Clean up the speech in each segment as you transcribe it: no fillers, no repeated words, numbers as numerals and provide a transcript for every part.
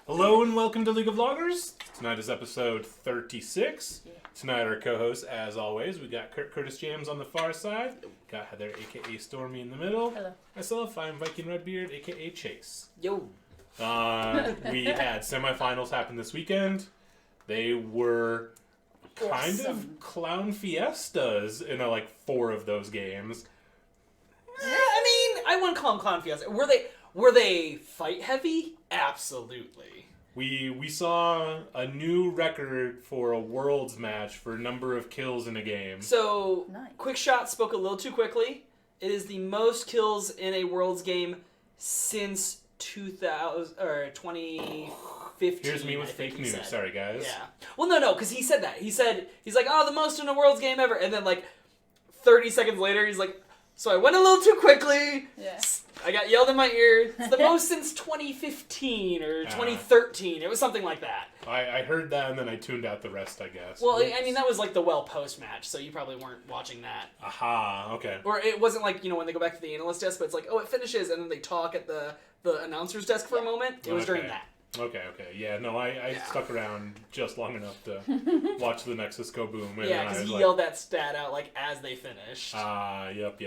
Hello and welcome to League of Vloggers. Tonight is episode 36. Tonight our co-hosts, as always, we got Kurtis James on the far side, got Heather aka Stormy in the middle. Hello. Myself, I'm Viking Redbeard aka Chase. Yo. We had semifinals happen this weekend. They were kind of clown fiestas in like 4 of those games. I mean, I wouldn't call them clown fiesta. Were they fight heavy? Absolutely. We saw a new record for a Worlds match for number of kills in a game. So, Nice. Quick Shot spoke a little too quickly. It is the most kills in a Worlds game since 2015. Here's me with fake news. Said. Sorry, guys. Yeah. Well, no, because he said that. He's like, oh, the most in a Worlds game ever. And then, like, 30 seconds later, he's like, so I went a little too quickly. Yeah. I got yelled in my ear. It's the most since 2015 or 2013. It was something like that. I heard that and then I tuned out the rest, I guess. Well, I mean, that was like the post match, so you probably weren't watching that. Aha, okay. Or it wasn't like, when they go back to the analyst desk, but it's like, oh, it finishes, and then they talk at the announcer's desk for a moment. It was during that. Okay. Yeah, no, I stuck around just long enough to watch the Nexus go boom. And Yeah, because he yelled that stat out, like, as they finished. Yep.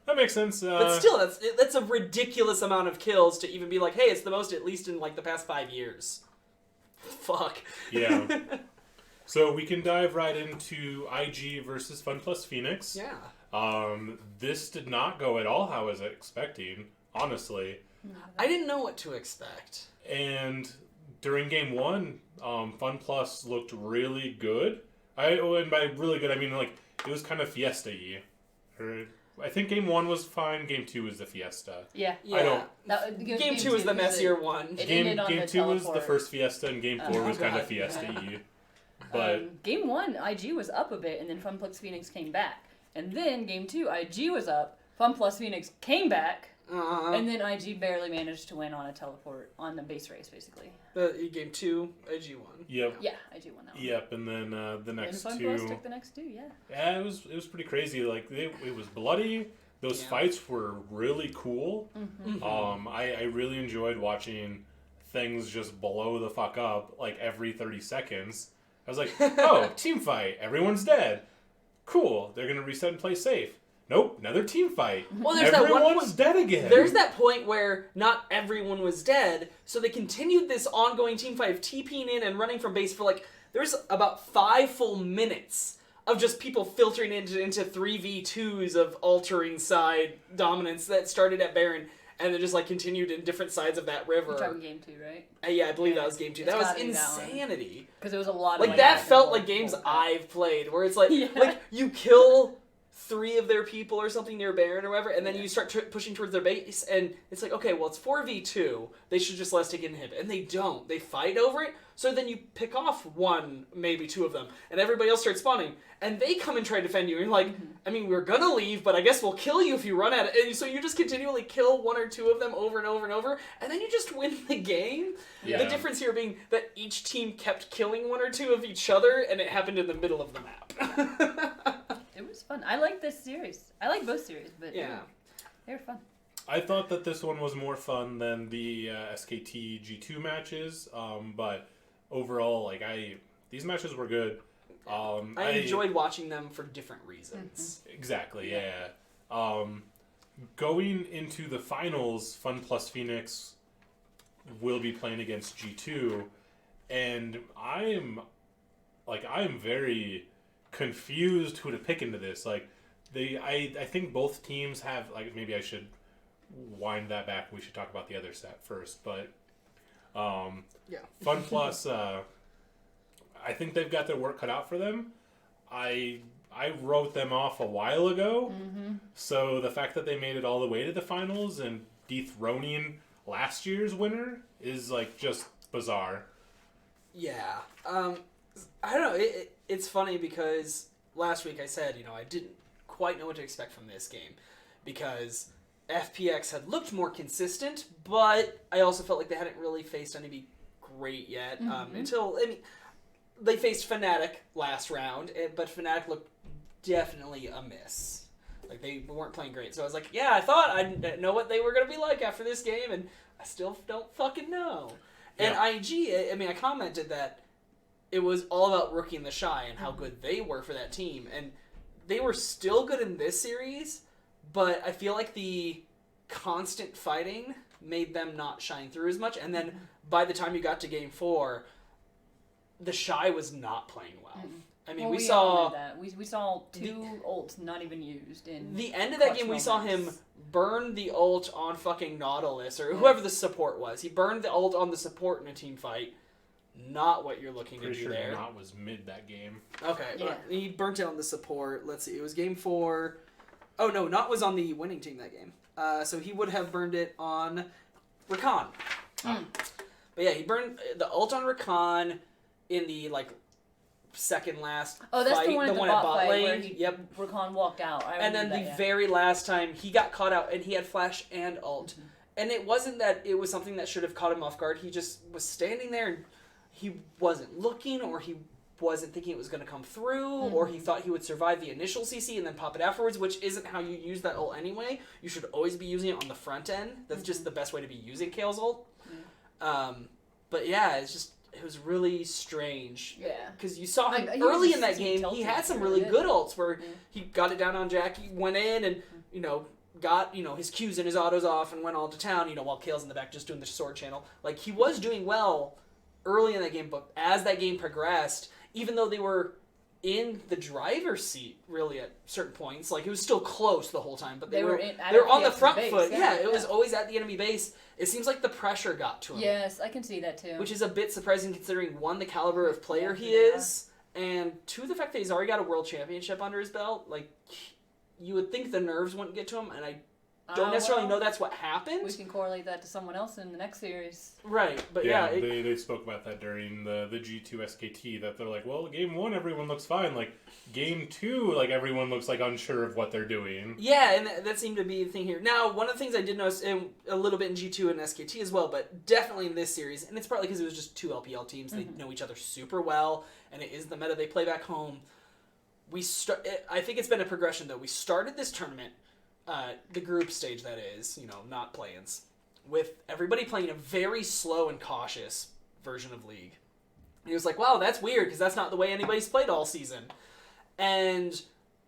That makes sense. But still, that's a ridiculous amount of kills to even be like, hey, it's the most at least in, like, the past 5 years. Fuck. Yeah. So we can dive right into IG versus Fun Plus Phoenix. Yeah. This did not go at all how I was expecting, honestly. I didn't know what to expect. And during game 1, Fun Plus looked really good. And by really good, I mean, like, it was kind of fiesta-y. I think game 1 was fine. Game 2 was the fiesta. Yeah. Game 2 was the messier one. Game 2 was the first fiesta, and game 4 was kind of fiesta-y. But game 1, IG was up a bit, and then Fun Plus Phoenix came back. And then game 2, IG was up, Fun Plus Phoenix came back, and then IG barely managed to win on a teleport, on the base race, basically. Game 2, IG won. Yep. Yeah, IG won that one. Yep, and then the next and 2... Fun Plus took the next 2, yeah. Yeah, it was pretty crazy. Like, it was bloody. Those fights were really cool. Mm-hmm. I really enjoyed watching things just blow the fuck up, like, every 30 seconds. I was like, oh, team fight. Everyone's dead. Cool. They're going to reset and play safe. Nope, another team fight. Well, there's Everyone's dead again. There's that point where not everyone was dead, so they continued this ongoing team fight of TPing in and running from base for there's about 5 full minutes of just people filtering into 3v2s of altering side dominance that started at Baron and then just continued in different sides of that river. You're talking game 2, right? Yeah, I believe that was game 2. That was gotta be that insanity. Because it was a lot of that felt like games I've played, where it's like you kill 3 of their people or something near Baron or whatever, and then you start pushing towards their base, and it's like, okay, well, it's 4v2. They should just let us take inhib. And they don't. They fight over it, so then you pick off 1, maybe 2 of them, and everybody else starts spawning, and they come and try to defend you, and you're like, I mean, we're gonna leave, but I guess we'll kill you if you run at it. And so you just continually kill 1 or 2 of them over and over and over, and then you just win the game. Yeah. The difference here being that each team kept killing 1 or 2 of each other, and it happened in the middle of the map. It was fun. I like this series. I like both series, but yeah, they were fun. I thought that this one was more fun than the SKT G2 matches, but overall, these matches were good. I enjoyed watching them for different reasons. Exactly, yeah. Going into the finals, Fun Plus Phoenix will be playing against G2, and I'm very confused who to pick into this. I think both teams have, maybe I should wind that back. We should talk about the other set first, but Fun Plus, I think they've got their work cut out for them. I wrote them off a while ago, so the fact that they made it all the way to the finals and dethroning last year's winner is just bizarre. Yeah. I don't know. It's funny because last week I said, I didn't quite know what to expect from this game because FPX had looked more consistent, but I also felt like they hadn't really faced anybody great yet until, they faced Fnatic last round, but Fnatic looked definitely a miss. They weren't playing great. So I was like, yeah, I thought I'd know what they were going to be like after this game, and I still don't fucking know. And IG, I mean, I commented that it was all about Rookie and the Shy and how good they were for that team. And they were still good in this series, but I feel like the constant fighting made them not shine through as much. And then by the time you got to Game 4, the Shy was not playing well. I mean, we saw that. We saw two ults not even used in the end of that game. We saw him burn the ult on fucking Nautilus or whoever the support was. He burned the ult on the support in a team fight. Not what you're looking to do there. Not was mid that game. Okay, he burnt it on the support. Let's see, it was Game 4. Oh no, Not was on the winning team that game. So he would have burned it on Rakan. But yeah, he burned the ult on Rakan in the second last that's fight, the one at bot fight lane. where Rakan walked out. And then the very last time he got caught out and he had flash and ult. And it wasn't that it was something that should have caught him off guard. He just was standing there and he wasn't looking, or he wasn't thinking it was going to come through, or he thought he would survive the initial CC and then pop it afterwards, which isn't how you use that ult anyway. You should always be using it on the front end. That's just the best way to be using Kale's ult. But yeah, it was really strange. Yeah. Because you saw him early in that game, he had some really good ults where he got it down on Jackie, went in and, got, his Qs and his autos off and went all to town, while Kale's in the back just doing the sword channel. He was doing well early in that game, but as that game progressed, even though they were in the driver's seat, really, at certain points, it was still close the whole time, but they were on the front foot. Yeah, it was always at the enemy base. It seems like the pressure got to him. Yes, I can see that too. Which is a bit surprising considering, one, the caliber of player he is, and two, the fact that he's already got a world championship under his belt. You would think the nerves wouldn't get to him, and I don't necessarily know that's what happened. We can correlate that to someone else in the next series. Right, but they spoke about that during the G2 SKT, that they're like, well, Game 1, everyone looks fine. Game 2, everyone looks unsure of what they're doing. Yeah, and that seemed to be the thing here. Now, one of the things I did notice a little bit in G2 and SKT as well, but definitely in this series, and it's partly because it was just two LPL teams, they know each other super well, and it is the meta they play back home. I think it's been a progression, though. We started this tournament, the group stage that is, not play-ins, with everybody playing a very slow and cautious version of League. And he was like, wow, that's weird, because that's not the way anybody's played all season. And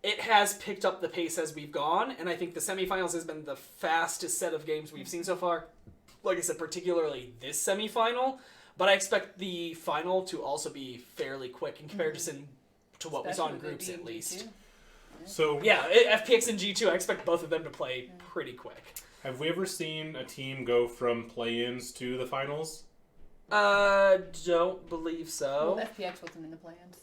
it has picked up the pace as we've gone, and I think the semifinals has been the fastest set of games we've seen so far. Like I said, particularly this semifinal, but I expect the final to also be fairly quick in comparison to what we saw in groups, at least. So yeah, FPX and G2, I expect both of them to play pretty quick. Have we ever seen a team go from play-ins to the finals? Don't believe so. Well, FPX wasn't in the play-ins.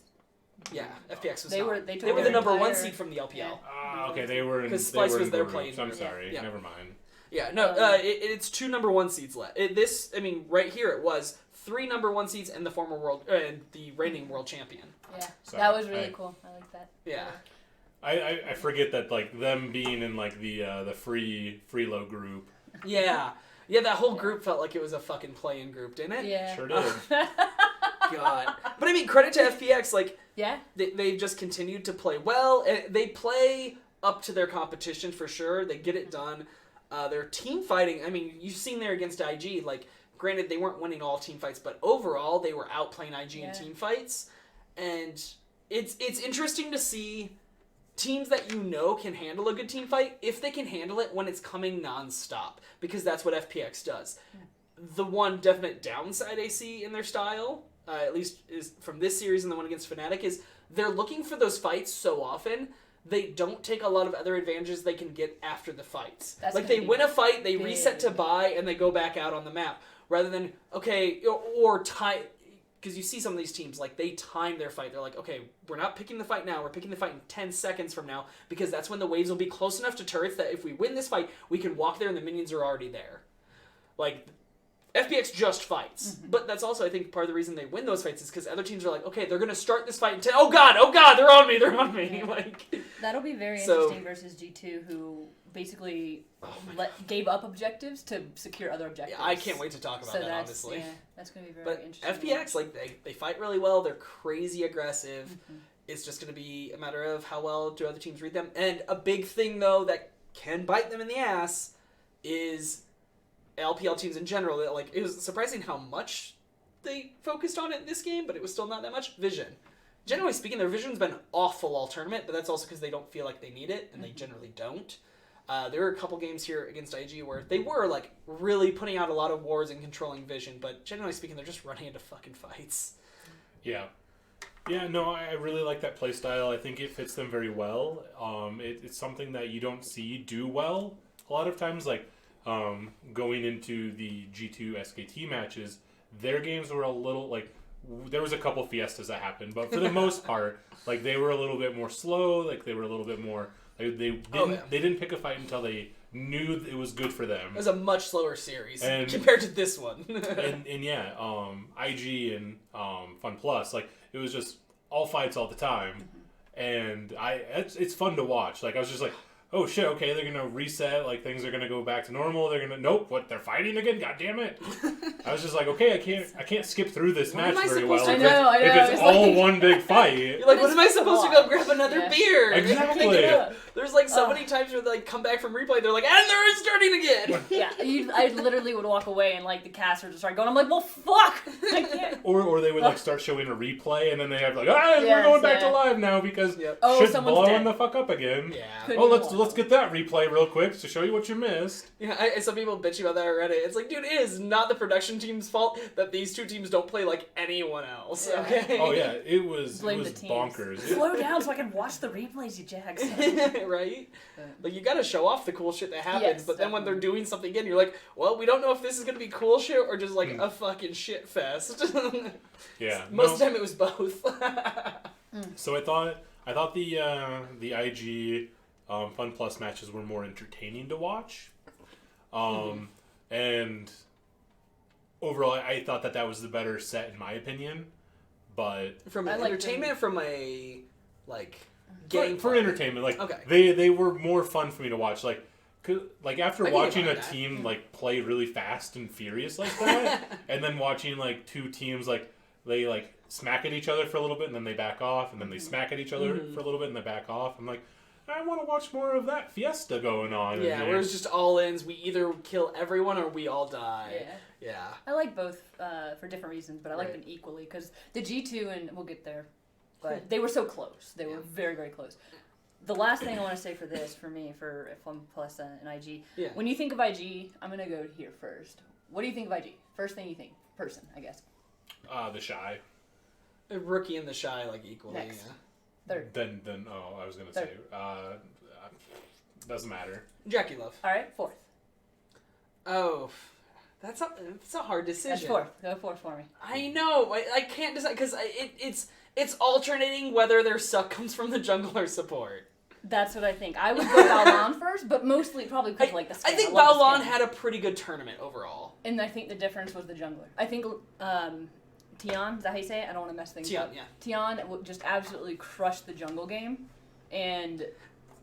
Yeah, FPX was They not. were the number one seed from the LPL. Yeah. Okay, they were in. Because Splice was their groups. playing. I'm sorry. Yeah. Never mind. Yeah, no, it's two number one seeds left. Right here it was 3 number one seeds and the former world, the reigning world champion. Yeah, that was really cool. I like that. Yeah. I forget that them being in the Freelo group. Yeah. Yeah, that whole group felt like it was a fucking play-in group, didn't it? Yeah. Sure did. God. But credit to FPX, yeah, they've just continued to play well. They play up to their competition for sure. They get it done. Their team fighting, you've seen there against IG, granted they weren't winning all team fights, but overall they were outplaying IG in team fights. And it's interesting to see teams that can handle a good team fight, if they can handle it when it's coming nonstop, because that's what FPX does. The one definite downside I see in their style, at least is from this series and the one against Fnatic, is they're looking for those fights so often, they don't take a lot of other advantages they can get after the fights. They win a fight, they reset to buy, and they go back out on the map, rather than, or tie... Because you see some of these teams, they time their fight. They're like, okay, we're not picking the fight now. We're picking the fight in 10 seconds from now, because that's when the waves will be close enough to turrets that if we win this fight, we can walk there and the minions are already there. FPX just fights. But that's also, I think, part of the reason they win those fights is because other teams are like, okay, they're going to start this fight in 10... Oh, God, they're on me. Yeah. That'll be very interesting versus G2, who basically gave up objectives to secure other objectives. Yeah, I can't wait to talk about that, honestly. Yeah, that's going to be very interesting. FPX, they fight really well. They're crazy aggressive. It's just going to be a matter of how well do other teams read them. And a big thing, though, that can bite them in the ass is LPL teams in general, that like it was surprising how much they focused on it in this game, but it was still not that much. Vision. Generally speaking, their Vision's been awful all tournament, but that's also because they don't feel like they need it, and they generally don't. There were a couple games here against IG where they were like really putting out a lot of wars and controlling Vision, but generally speaking, they're just running into fucking fights. Yeah. Yeah, no, I really like that playstyle. I think it fits them very well. It's something that you don't see do well a lot of times. Like going into the G2 SKT matches, their games were a little like there was a couple fiestas that happened, but for the most part, like they were a little bit more slow. Like they were a little bit more. Like, they didn't pick a fight until they knew it was good for them. It was a much slower series compared to this one. and yeah, IG and Fun Plus, like it was just all fights all the time, and it's fun to watch. Like I was just like, oh shit, okay, they're gonna reset, like things are gonna go back to normal. Nope, what, they're fighting again? God damn it! I was just like, okay, I can't skip through this match very well. I know. If it's all one big fight. You're like, what am I supposed to go grab another beer? Exactly. There's like so many times where they like come back from replay, they're like, and they're starting again. Yeah, I literally would walk away and like the caster would just start going. I'm like, well, fuck. I can't. Or they would like start showing a replay, and then they have like, we're going back to live now because shit's blowing the fuck up again. Yeah. Let's get that replay real quick to show you what you missed. Yeah, some people bitch about that already. It's like, dude, it is not the production team's fault that these two teams don't play like anyone else. Yeah. Okay. Oh yeah, it was bonkers. Slow down so I can watch the replays, you jacks. Right? Like you gotta show off the cool shit that happens, Yes, but then when they're doing something again, you're like, well, we don't know if this is gonna be cool shit or just like a fucking shit fest. Yeah. Most of the time it was both. So I thought the IG Fun Plus matches were more entertaining to watch, and overall I thought that was the better set in my opinion. But from an entertainment, from a like game for entertainment, like okay. they were more fun for me to watch. Like after watching a team like play really fast and furious like that, and then watching like two teams like they like smack at each other for a little bit and then they back off, and then they smack at each other for a little bit and they back off. I'm like, I want to watch more of that fiesta going on. Yeah, where it's just all ins. We either kill everyone or we all die. Yeah. I like both for different reasons, but I like them equally because the G2 and we'll get there, but they were so close. They were very, very close. The last thing I want to say for this, for me, for Fun Plus and IG, when you think of IG, I'm gonna go here first. What do you think of IG? First thing you think, person, I guess. The Shy. A Rookie and the Shy like equally. Next. Yeah. Third. Then I was gonna say doesn't matter. Jackie Love. All right, fourth. Oh, that's a hard decision. That's fourth. Go fourth for me. I know. I can't decide because it's alternating whether their suck comes from the jungle or support. That's what I think. I would go Baolan first, but mostly probably because like the skin. I think Baolan had a pretty good tournament overall. And I think the difference was the jungler. I think Tian, is that how you say it? I don't want to mess things up. Tian just absolutely crushed the jungle game, and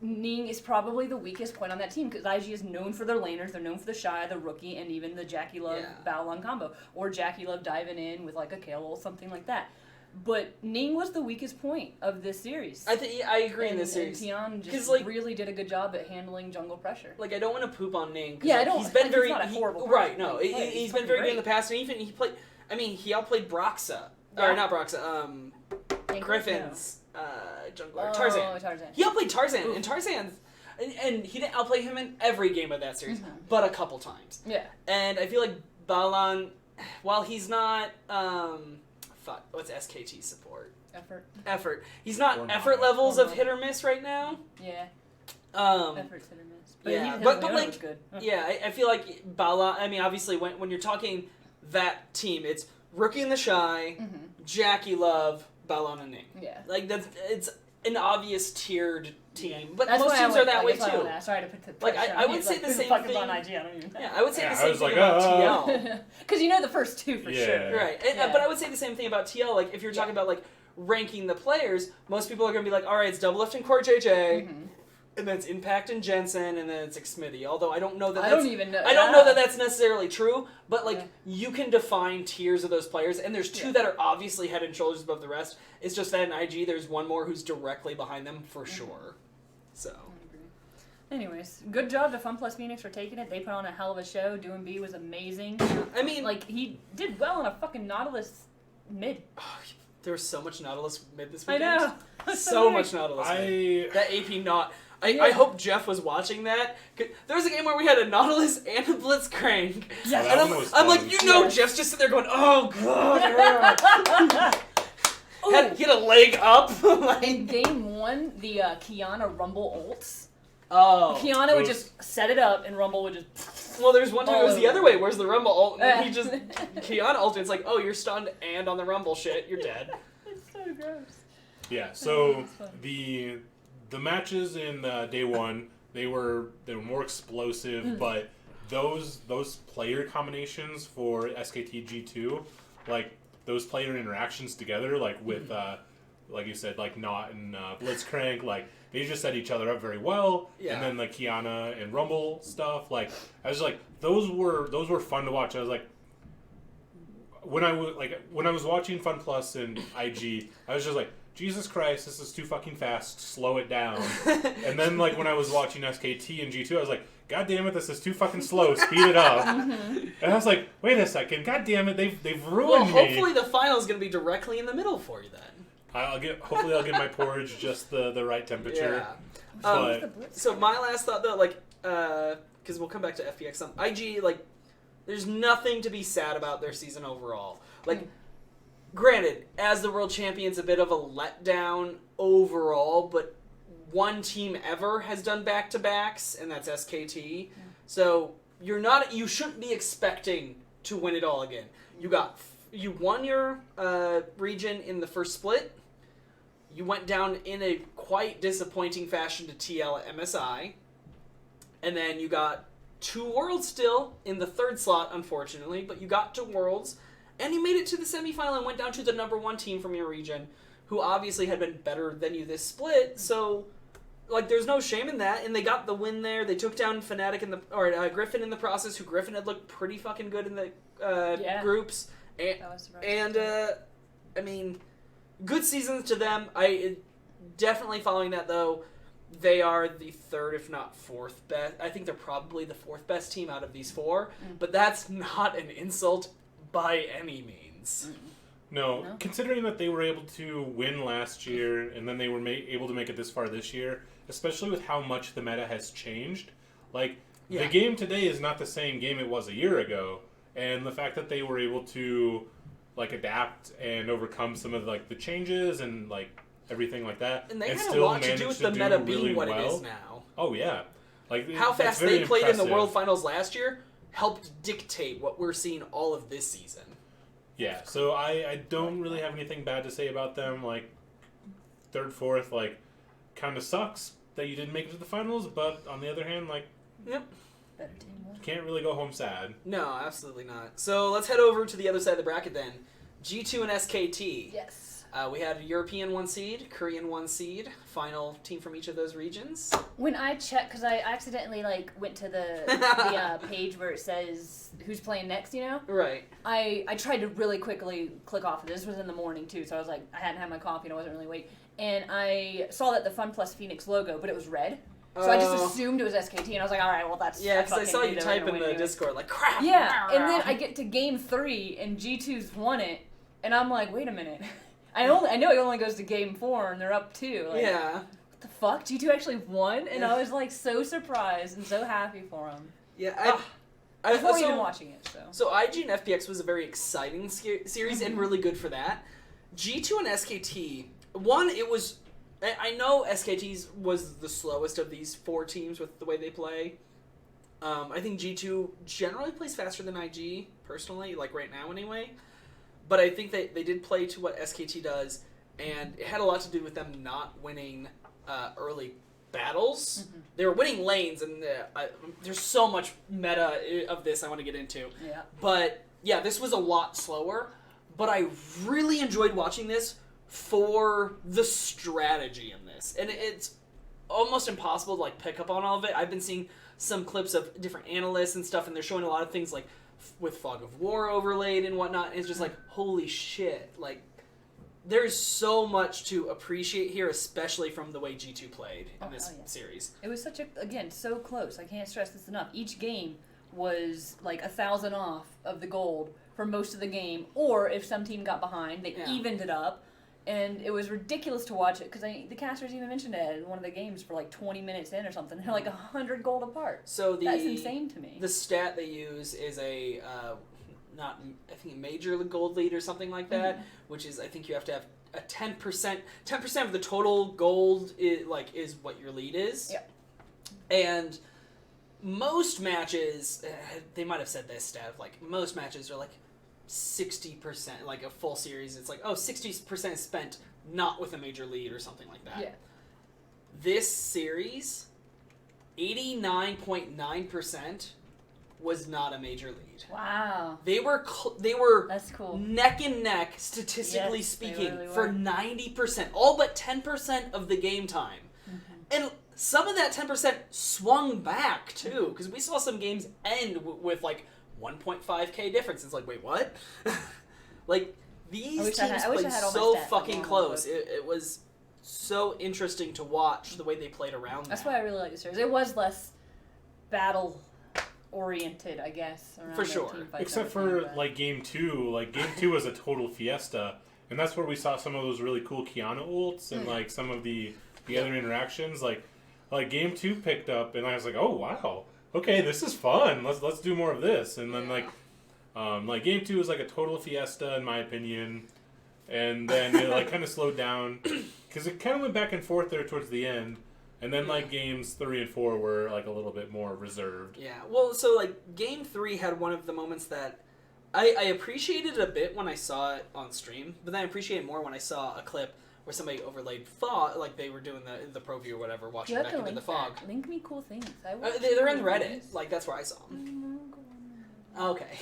Ning is probably the weakest point on that team because IG is known for their laners. They're known for the Shy, the Rookie, and even the Jackie Love Baolan combo, or Jackie Love diving in with like a Kayle ult, something like that. But Ning was the weakest point of this series. I agree in this series. And Tian just really did a good job at handling jungle pressure. Like I don't want to poop on Ning. Yeah, I don't. He's been very not a horrible right. No, he's been very good in the great. past, and even he played. I mean, he outplayed Broxa, or not Broxa. Griffin's jungler Tarzan. He outplayed Tarzan, and Tarzan, and he didn't outplay him in every game of that series, but a couple times. Yeah. And I feel like Balan, while he's not what's SKT support? Effort. He's not effort levels of hit or miss right now. Yeah. Effort's hit or miss. But but like was good. I feel like Balan. I mean, obviously, when you're talking that team, it's Rookie and the Shy, Jackie Love, Balan and Ning. Yeah. Like it's an obvious tiered team, but that's most teams are that way too. Sorry to put the like I would say the same thing. On IG, I don't even know. Yeah, I would say the same thing about TL. Because you know the first two for sure. Right, but I would say the same thing about TL. Like if you're talking about like ranking the players, most people are gonna be like, all right, it's Doublelift and Core JJ. And then it's Impact and Jensen, and then it's Xmithy. Although I don't know that. I don't know that that's necessarily true. But like you can define tiers of those players, and there's two that are obviously head and shoulders above the rest. It's just that in IG, there's one more who's directly behind them for sure. So. Anyways, good job to FunPlus Phoenix for taking it. They put on a hell of a show. Doing B was amazing. I mean, like, he did well on a fucking Nautilus mid. There was so much Nautilus mid this weekend. I know. So much Nautilus mid. That AP not. I hope Jeff was watching that. There was a game where we had a Nautilus and a Blitzcrank. Yes. And I'm like, Jeff's just sitting there going, oh, God. He had a leg up. In game 1, the Kiana Rumble ults. Oh. Kiana would just set it up, and Rumble would just... Well, there's one time it was the other way. Where's the Rumble ult? And then he just... Kiana ulted. It's like, oh, you're stunned and on the Rumble shit. You're dead. It's so gross. Yeah, so the matches in day 1, they were more explosive, but those player combinations for SKT G2, like those player interactions together, like with like you said, like Knot and Blitzcrank, like they just set each other up very well. Yeah. And then the Kiana and Rumble stuff, like I was like those were fun to watch. I was like when I was watching FunPlus and IG, I was just like, Jesus Christ, this is too fucking fast. Slow it down. And then, like, when I was watching SKT and G2, I was like, God damn it, this is too fucking slow. Speed it up. And I was like, wait a second. God damn it, they've ruined me. Well, hopefully the final is going to be directly in the middle for you then. Hopefully I'll get my porridge just the right temperature. Yeah. So my last thought, though, like, because we'll come back to FPX. IG, like, there's nothing to be sad about their season overall. Like, granted, as the world champions, a bit of a letdown overall, but one team ever has done back-to-backs, and that's SKT. Yeah. So you shouldn't be expecting to win it all again. You won your region in the first split. You went down in a quite disappointing fashion to TL at MSI, and then you got 2 Worlds still in the 3rd slot, unfortunately, but you got to Worlds. And you made it to the semifinal and went down to the number 1 team from your region, who obviously had been better than you this split. So, like, there's no shame in that. And they got the win there. They took down Fnatic Griffin in the process, who Griffin had looked pretty fucking good in the groups. And I mean, good seasons to them. Definitely following that, though. They are the 3rd, if not 4th best. I think they're probably the 4th best team out of these 4. But that's not an insult by any means. No, considering that they were able to win last year and then they were able to make it this far this year, especially with how much the meta has changed. Like, the game today is not the same game it was a year ago, and the fact that they were able to, like, adapt and overcome some of, like, the changes and, like, everything like that, and they had a lot to do with the meta being what it is now. Oh, yeah. Like, how fast they played in the World Finals last year helped dictate what we're seeing all of this season. Yeah, so I don't really have anything bad to say about them. Like, 3rd, 4th, like, kind of sucks that you didn't make it to the finals, but on the other hand, like, better team. Can't really go home sad. No, absolutely not. So let's head over to the other side of the bracket then. G2 and SKT. Yes. We had a European 1 seed, Korean 1 seed, final team from each of those regions. When I checked, because I accidentally went to the page where it says who's playing next, you know? Right. I tried to really quickly click off. This was in the morning too, so I was like, I hadn't had my coffee and I wasn't really awake. And I saw that the FunPlus Phoenix logo, but it was red. So I just assumed it was SKT, and I was like, all right, well, that's... Yeah, because I saw you type in the Discord, like, crap! Yeah, and then I get to game 3, and G2's won it, and I'm like, wait a minute. I know it only goes to game 4, and they're up 2. Like, yeah. What the fuck? G2 actually won? And I was, like, so surprised and so happy for them. Yeah, before even watching it, so... So IG and FPX was a very exciting series, and really good for that. G2 and SKT, it was... I know SKT's was the slowest of these 4 teams with the way they play. I think G2 generally plays faster than IG, personally, like right now anyway. But I think they did play to what SKT does, and it had a lot to do with them not winning early battles. Mm-hmm. They were winning lanes, and there's so much meta of this I want to get into. Yeah. But, yeah, this was a lot slower, but I really enjoyed watching this for the strategy in this. And it's almost impossible to pick up on all of it. I've been seeing some clips of different analysts and stuff, and they're showing a lot of things with Fog of War overlaid and whatnot, and it's just holy shit. there's so much to appreciate here, especially from the way G2 played in this series. It was so close. I can't stress this enough. Each game was like 1,000 off of the gold for most of the game, or if some team got behind, they evened it up. And it was ridiculous to watch it because the casters even mentioned it in one of the games for like 20 minutes in or something. They're like 100 gold apart. So that's insane to me. The stat they use is a I think major gold lead or something like that, which is I think you have to have a 10% of the total gold is what your lead is. Yeah. And most matches, they might have said this stat, like most matches are like 60%, like a full series, it's like, 60% spent not with a major lead or something like that. Yeah. This series, 89.9% was not a major lead. Wow. They were That's cool. Neck and neck, statistically speaking, really for 90%, all but 10% of the game time. And some of that 10% swung back, too, because we saw some games end with, like, 1.5k difference. It's like, wait, what? Like, these teams played so fucking close. It was so interesting to watch the way they played around That's why I really like this series. It was less battle-oriented, I guess. For sure. Except for, like, Game 2. Like, Game 2 was a total fiesta. And that's where we saw some of those really cool Kiana ults and, like, some of the other interactions. Like, Game 2 picked up, and I was like, oh, wow. Okay, this is fun. Let's do more of this. And then like Game 2 was like a total fiesta in my opinion, and then it like kind of slowed down because it kind of went back and forth there towards the end. And then like Games 3 and 4 were like a little bit more reserved. Yeah, well, so like Game 3 had one of the moments that I appreciated a bit when I saw it on stream, but then I appreciated more when I saw a clip where somebody overlaid fog, like they were doing the pro view or whatever, watching back into the fog. Link me cool things. They're in Reddit. Like, that's where I saw them. Okay.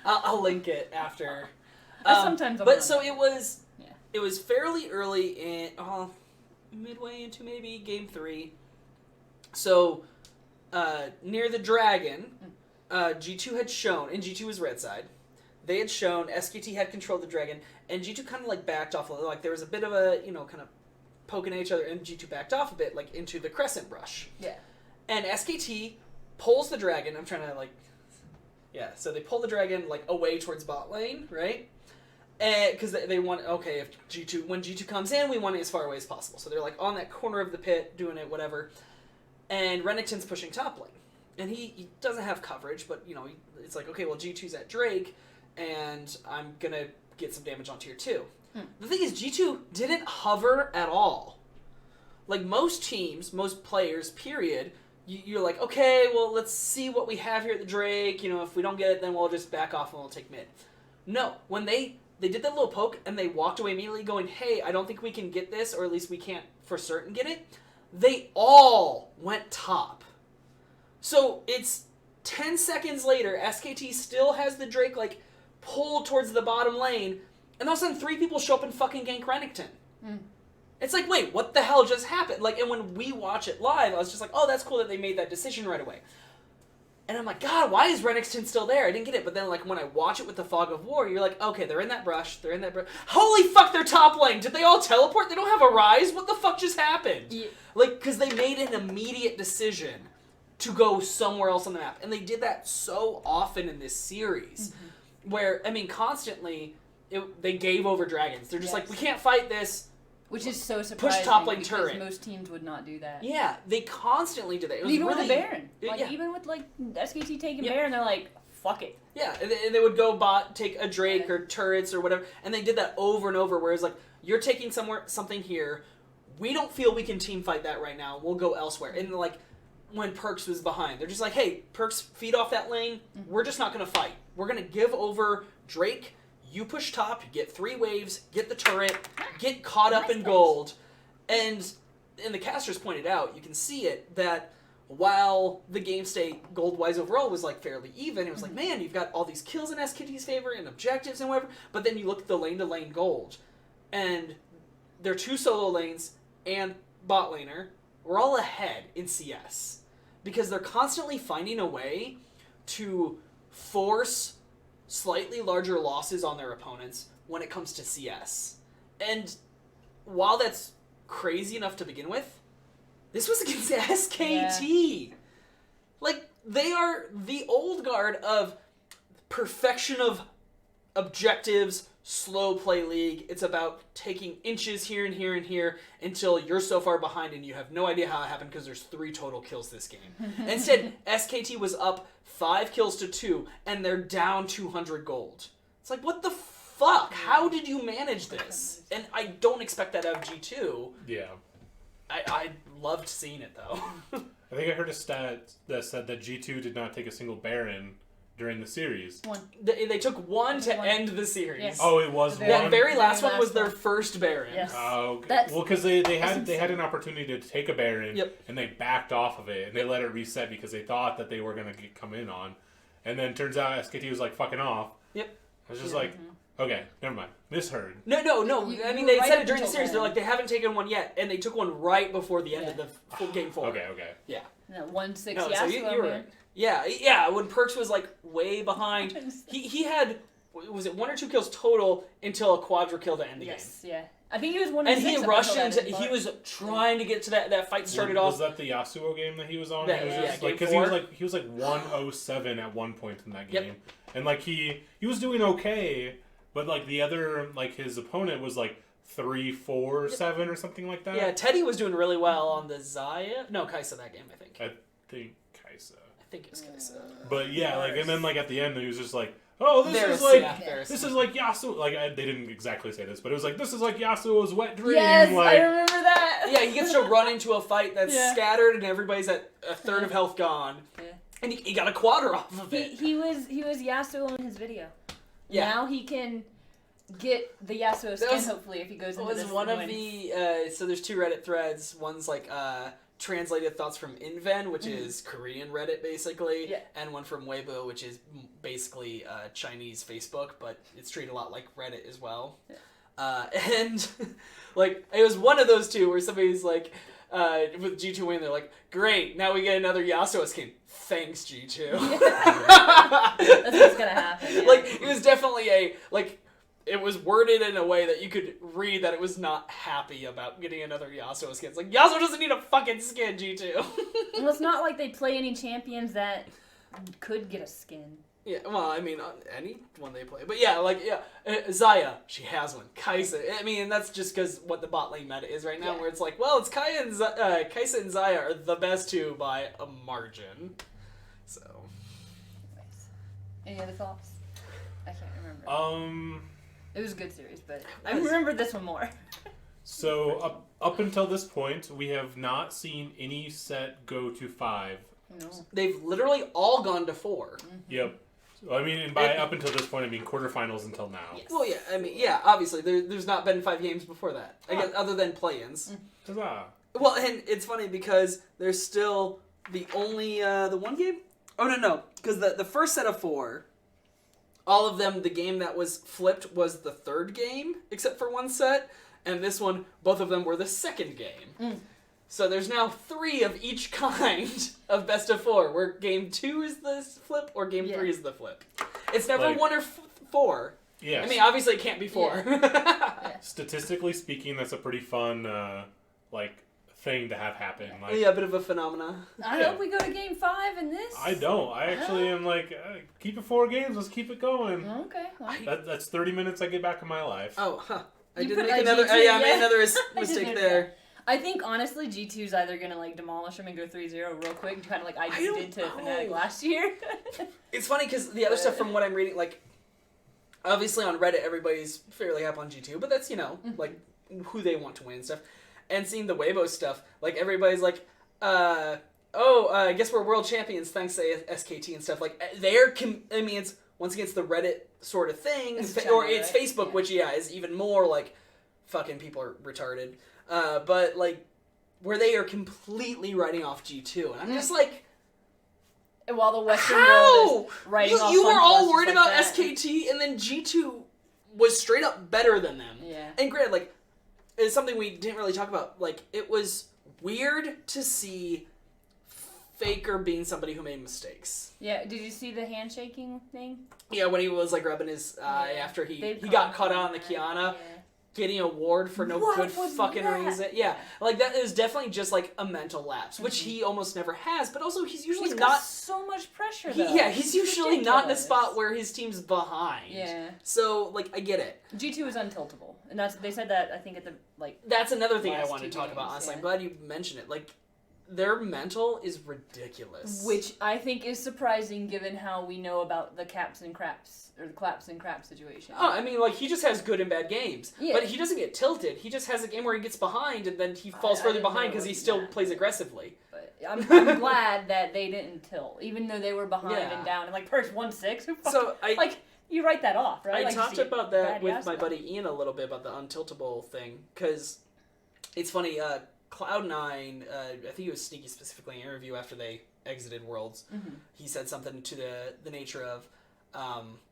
I'll link it after. Sometimes so it was fairly early in, midway into maybe Game 3. So, near the dragon, G2 had shown, and G2 was red side, they had shown SKT had controlled the dragon, and G2 kind of like backed off. Like there was a bit of a, kind of poking at each other, and G2 backed off a bit, like into the crescent brush. Yeah. And SKT pulls the dragon. I'm trying to so they pull the dragon like away towards bot lane, right? Because they want, if when G2 comes in, we want it as far away as possible. So they're like on that corner of the pit doing it, whatever. And Renekton's pushing top lane. And he doesn't have coverage, but it's like, okay, well G2's at Drake, and I'm going to get some damage on tier 2. The thing is, G2 didn't hover at all. Like most teams, most players, period, you're like, okay, well, let's see what we have here at the Drake. If we don't get it, then we'll just back off and we'll take mid. No, when they did that little poke and they walked away immediately going, hey, I don't think we can get this, or at least we can't for certain get it, they all went top. So it's 10 seconds later, SKT still has the Drake, like, pulled towards the bottom lane, and all of a sudden 3 people show up and fucking gank Renekton. It's like, wait, what the hell just happened? Like, and when we watch it live, I was just like, oh, that's cool that they made that decision right away. And I'm like, God, why is Renekton still there? I didn't get it. But then, like, when I watch it with the Fog of War, you're like, okay, they're in that brush. Holy fuck, they're top lane. Did they all teleport? They don't have a Rise? What the fuck just happened? Yeah. Like, because they made an immediate decision to go somewhere else on the map. And they did that so often in this series. Where, I mean, constantly, they gave over dragons. They're just like, we can't fight this. Which is so surprising. Push top lane turret. Most teams would not do that. Yeah, they constantly do that. It was even really, with the Baron. Even with, like, SKT taking Baron, they're like, fuck it. Yeah, and they would go bot, take a Drake or turrets or whatever, and they did that over and over, whereas, like, you're taking something here, we don't feel we can team fight that right now, we'll go elsewhere. And, like, when Perks was behind, they're just like, hey, Perks, feed off that lane, we're just not going to fight. We're going to give over Drake. You push top, you get 3 waves, get the turret, get caught up in gold. And the casters pointed out, you can see it, that while the game state gold-wise overall was like fairly even, it was like, man, you've got all these kills in SKT's favor and objectives and whatever, but then you look at the lane-to-lane gold, and their 2 solo lanes and bot laner were all ahead in CS. Because they're constantly finding a way to force slightly larger losses on their opponents when it comes to CS. And while that's crazy enough to begin with, this was against SKT. Yeah. Like, they are the old guard of perfection of objectives, slow play league. It's about taking inches here and here and here until you're so far behind and you have no idea how it happened because there's 3 total kills this game. Instead, SKT was up 5 kills to 2 and they're down 200 gold. It's like, what the fuck? How did you manage this? And I don't expect that out of G2. Yeah. I loved seeing it, though. I think I heard a stat that said that G2 did not take a single Baron during the series. 1. They took 1 to end the series. Yes. Oh, it was The one? That very last Very one was last their one. first Baron. Yes. Oh, okay. That's- Well, because they had an opportunity to take a Baron, Yep. and they backed off of it, and they let it reset because they thought that they were going to come in on. And then turns out SKT was like, fucking off. Yep. I was just like, okay, never mind. Misheard. No. You I mean, were they right said up it during the until series. then. They're like, they haven't taken one yet, and they took one right before the end of the full game 4. Okay. Yeah. No, 1-6 No, Yasuo, so you were man. right. Yeah. When Perks was like way behind, he had, was it 1 or 2 kills total until a quadra kill to end the Yes, game. yeah. I think he was 1-6. And he up rushed until that into. end He part. was trying to get to that fight started Was off. that the Yasuo game that he was on? Yeah, He was yeah, just, game like, because 4. he was like 107 at one point in that game, Yep. and like he was doing okay, but like the other like his opponent was like 3-4-7 or something like that. Yeah, Teddy was doing really well on the Xayah. No, Kaisa that game, I think. I think Kaisa. I think it was Kaisa. But yeah, like, and then like at the end, he was just like, "Oh, this There's- is like yeah, there's- this is like Yasuo." Like they didn't exactly say this, but it was like, "This is like Yasuo's wet dream." Yes, like, I remember that. Yeah, he gets to run into a fight that's Yeah. scattered and everybody's at a third of health gone. Yeah. And he got a quadra off of it. He was Yasuo in his video. Yeah. Now he can get the Yasuo skin, was- hopefully, if he goes It into was this one of win. the so there's 2 Reddit threads. One's like translated thoughts from Inven, which is Korean Reddit basically, Yeah. and one from Weibo, which is basically Chinese Facebook, but it's treated a lot like Reddit as well. Yeah. And like it was one of those 2 where somebody's like with G2 win, they're like, "Great, now we get another Yasuo skin. Thanks, G2." That's what's gonna happen. Yeah. Like it was definitely it was worded in a way that you could read that it was not happy about getting another Yasuo skin. It's like, Yasuo doesn't need a fucking skin, G2. Well, it's not like they play any champions that could get a skin. Yeah, well, I mean, any one they play. But yeah, Xayah, she has one. Kaisa, I mean, that's just because what the bot lane meta is right now, Yeah. where it's like, well, it's Kaisa and Xayah are the best 2 by a margin. So. Any other thoughts? I can't remember. It was a good series, but I remember this one more. So up until this point, we have not seen any set go to 5. No. They've literally all gone to 4. Yep. So, I mean, and by up until this point, I mean quarterfinals until now. Yes. Well, yeah, I mean, yeah, obviously, there's not been 5 games before that, I guess, other than play-ins. Huzzah. Well, and it's funny because there's still the only, the one game? Oh, no, because the first set of 4, all of them, the game that was flipped was the 3rd game, except for one set, and this one, both of them were the 2nd game. So there's now 3 of each kind of best of 4, where game 2 is the flip or game 3 is the flip. It's never Like- 1 or 4. Yes. I mean, obviously it can't be 4. Statistically speaking, that's a pretty fun, thing to have happen. Like, Yeah, a bit of a phenomena. I hope we go to game 5 in this. I don't. I actually am like, keep it 4 games. Let's keep it going. Okay. Well, That's 30 minutes I get back in my life. Oh, huh. I You did put make IG another. too, I yeah. made another I just mistake noticed there. I think honestly, G2's either gonna demolish them and go 3-0 real quick, kind of like I don't did to know. Fnatic last year. It's funny because the other stuff from what I'm reading, obviously on Reddit everybody's fairly up on G2, but that's like who they want to win and stuff. And seeing the Weibo stuff, everybody's like, I guess we're world champions thanks to SKT and stuff. It's once again it's the Reddit sort of thing, It's or China, it's right? Facebook, Yeah. which is even more fucking people are retarded. But where they are completely writing off G2, and I'm just like, While the Western how? world is writing off You were all FunPlus worried just about like that. SKT, and then G2 was straight up better than them. Yeah. And granted, it's something we didn't really talk about. It was weird to see Faker being somebody who made mistakes. Yeah. Did you see the handshaking thing? Yeah, when he was rubbing his eye after he got caught on the Kiana. getting an award for no good fucking reason. Yeah, like that is definitely just like a mental lapse, which he almost never has. But also, he's usually he's not got so much pressure. Though. He's usually not in a spot where his team's behind. Yeah. So like, I get it. G2 is untiltable, and they said that I think at the like. That's another thing I wanted to talk games, about. Honestly, yeah. I'm glad you mentioned it. Like, their mental is ridiculous. Which I think is surprising given how we know about the caps and craps, or the claps and craps situation. Oh, I mean, like, he just has good and bad games. Yeah. But he doesn't get tilted. He just has a game where he gets behind, and then he falls further behind because he still plays aggressively. But I'm glad that they didn't tilt, even though they were behind and down. And, like, first 1-6, who fucking... like, you write that off, right? I like, talked about that with my buddy Ian a little bit, about the untiltable thing, because it's funny, Cloud9, I think it was Sneaky specifically in an interview after they exited Worlds, he said something to the nature of,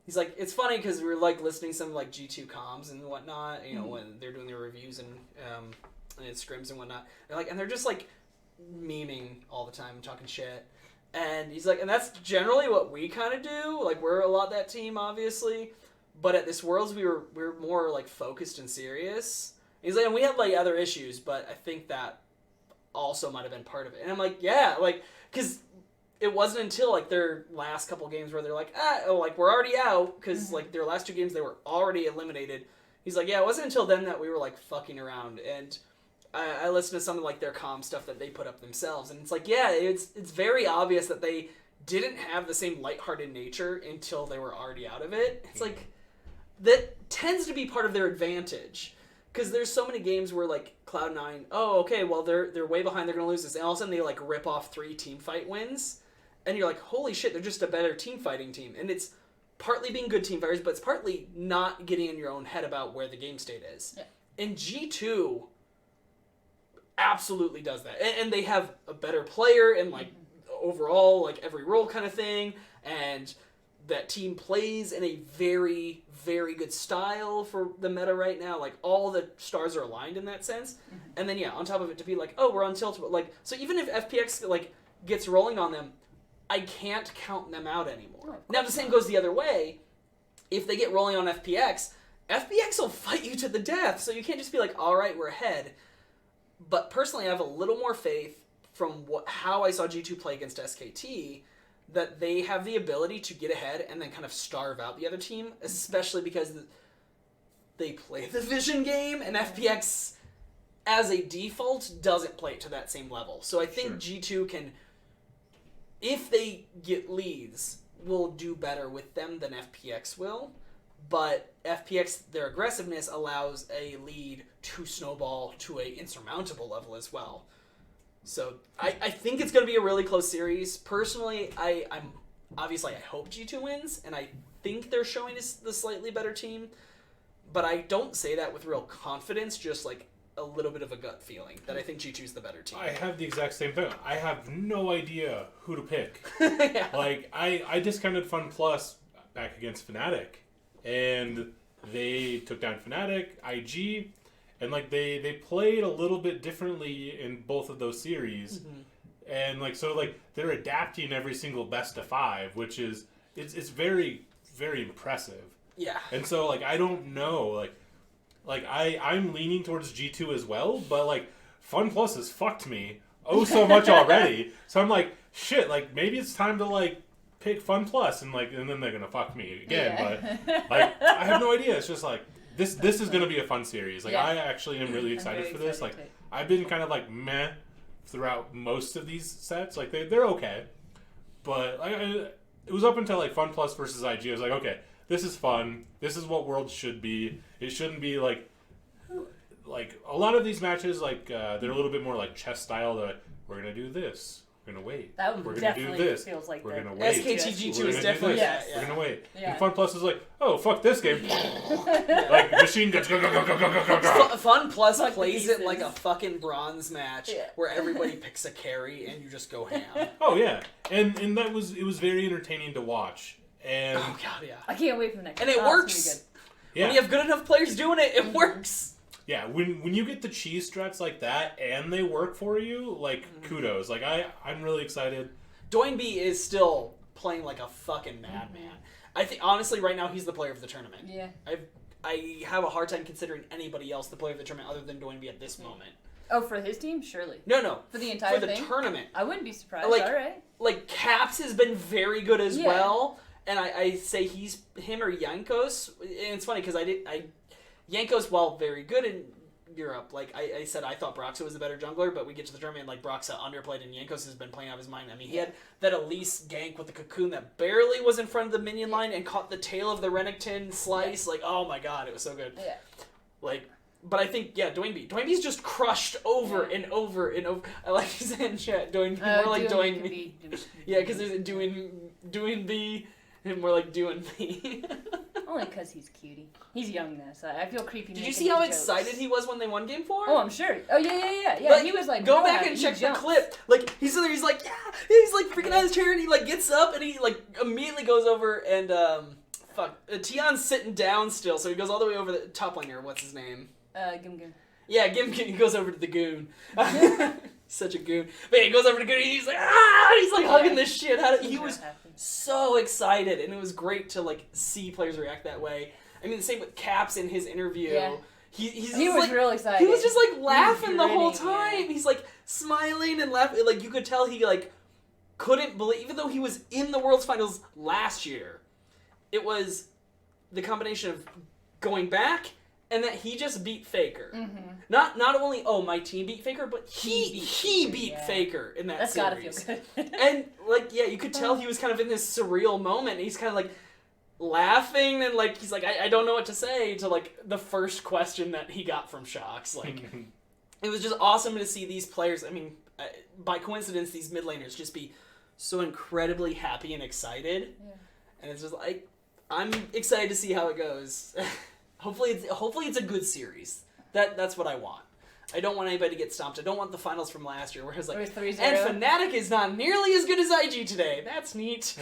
he's like, it's funny because we were like listening to some like G2 comms and whatnot, you know, when they're doing their reviews and scrims and whatnot, and they're just like memeing all the time, talking shit. And he's like, and that's generally what we kind of do. Like, we're a lot that team, obviously, but at this Worlds we were more like focused and serious. He's like, and we had like other issues, but I think that also might have been part of it. And I'm like, yeah, like, because it wasn't until like their last couple games where they're like, like we're already out, because like their last 2 games they were already eliminated. He's like, yeah, it wasn't until then that we were like fucking around. And I listened to some of like their comm stuff that they put up themselves, and it's like, yeah, it's very obvious that they didn't have the same lighthearted nature until they were already out of it. It's like that tends to be part of their advantage. Because there's so many games where, like, Cloud9, oh, okay, well, they're way behind, they're going to lose this. And all of a sudden they, like, rip off 3 team fight wins. And you're like, holy shit, they're just a better team fighting team. And it's partly being good team fighters, but it's partly not getting in your own head about where the game state is. Yeah. And G2 absolutely does that. And they have a better player and, like, overall, like, every role kind of thing. And that team plays in a very, very good style for the meta right now. Like, all the stars are aligned in that sense. And then, yeah, on top of it, to be like, oh, we're untiltable. Like, so even if FPX, like, gets rolling on them, I can't count them out anymore. Now, the same goes the other way. If they get rolling on FPX, FPX will fight you to the death. So you can't just be like, all right, we're ahead. But personally, I have a little more faith from how I saw G2 play against SKT, that they have the ability to get ahead and then kind of starve out the other team, especially because they play the vision game, and FPX, as a default, doesn't play it to that same level. So I think G2 can, if they get leads, will do better with them than FPX will. But FPX, their aggressiveness allows a lead to snowball to a insurmountable level as well. So I think it's going to be a really close series. Personally, I'm obviously I hope G2 wins, and I think they're showing us the slightly better team. But I don't say that with real confidence, just like a little bit of a gut feeling that I think G2's the better team. I have the exact same thing. I have no idea who to pick. Yeah. Like, I discounted Fun Plus back against Fnatic, and they took down Fnatic, IG, and like they played a little bit differently in both of those series. And like, so like they're adapting every single best of 5, which is it's very, very impressive. Yeah. And so like I don't know, like I'm leaning towards G2 as well, but like Fun Plus has fucked me so much already. So I'm like, shit, like maybe it's time to like pick Fun Plus, and then they're gonna fuck me again. Yeah. But like I have no idea. It's just like this is gonna be a fun series. Like I actually am really excited for this. Like I've been kind of like meh throughout most of these sets. Like they're okay, but it was up until like Fun Plus versus IG. I was like, okay, this is fun. This is what Worlds should be. It shouldn't be like a lot of these matches. Like they're a little bit more like chess style. That we're gonna do this. We're gonna wait. We're gonna do this. Feels like we're gonna wait. SKTG2 is definitely We're gonna wait. Yeah. And Fun Plus is like, oh fuck this game. Like machine guns. Go. Fun Plus plays it like a fucking bronze match where everybody picks a carry and you just go ham. Oh yeah, and it was very entertaining to watch. And oh god, yeah. I can't wait for the next. And it works. Yeah. When you have good enough players doing it, it works. Yeah, when you get the cheese struts like that and they work for you, like kudos. Like I'm really excited. Doinby is still playing like a fucking madman. I think honestly right now he's the player of the tournament. Yeah. I have a hard time considering anybody else the player of the tournament other than Doinby at this moment. Oh, for his team? Surely. No. For the entire thing? thing? For the tournament. I wouldn't be surprised. Like, all right. Like, Caps has been very good as well. And I say him or Jankos. And it's funny because Jankos, while very good in Europe, like I said, I thought Broxa was the better jungler, but we get to the tournament, like Broxa underplayed, and Jankos has been playing out of his mind. I mean, he had that Elise gank with the Cocoon that barely was in front of the minion line and caught the tail of the Renekton slice. Like, oh my god, it was so good. Yeah. Like, but I think, Doinby's just crushed over and over and over. I like to say in chat, Doinby, more like Doinby. Yeah, because there's doing B, and more like doing B. Only because he's cutie. He's young though, so I feel creepy. Did you see how excited he was when they won Game 4? Oh, I'm sure. Oh, yeah. Like, he was like, go back and check the clip. Like, he's there, he's like, yeah! He's like freaking out his chair, and he like gets up, and he like immediately goes over, and Tion's sitting down still, so he goes all the way over the top laner. What's his name? Gim. Yeah, Gim. He goes over to the goon. Such a goon. But yeah, he goes over to the goon, and he's like, ah! He's like hugging this shit. He was so excited, and it was great to like see players react that way. I mean, the same with Caps in his interview. Yeah. He was like, real excited. He was just like laughing the whole grinning, time. yeah. He's like smiling and laughing. Like you could tell he like couldn't believe, even though he was in the World's Finals last year. It was the combination of going back and that he just beat Faker. Mm-hmm. Not only my team beat Faker, but he beat Faker in that series. Gotta feel good. And like you could tell he was kind of in this surreal moment. He's kind of like laughing and like he's like I don't know what to say to like the first question that he got from Shox. Like it was just awesome to see these players. I mean, by coincidence, these mid laners just be so incredibly happy and excited. Yeah. And it's just like I'm excited to see how it goes. Hopefully it's a good series. That's what I want. I don't want anybody to get stomped. I don't want the finals from last year where it was like, and Fnatic is not nearly as good as IG today. That's neat.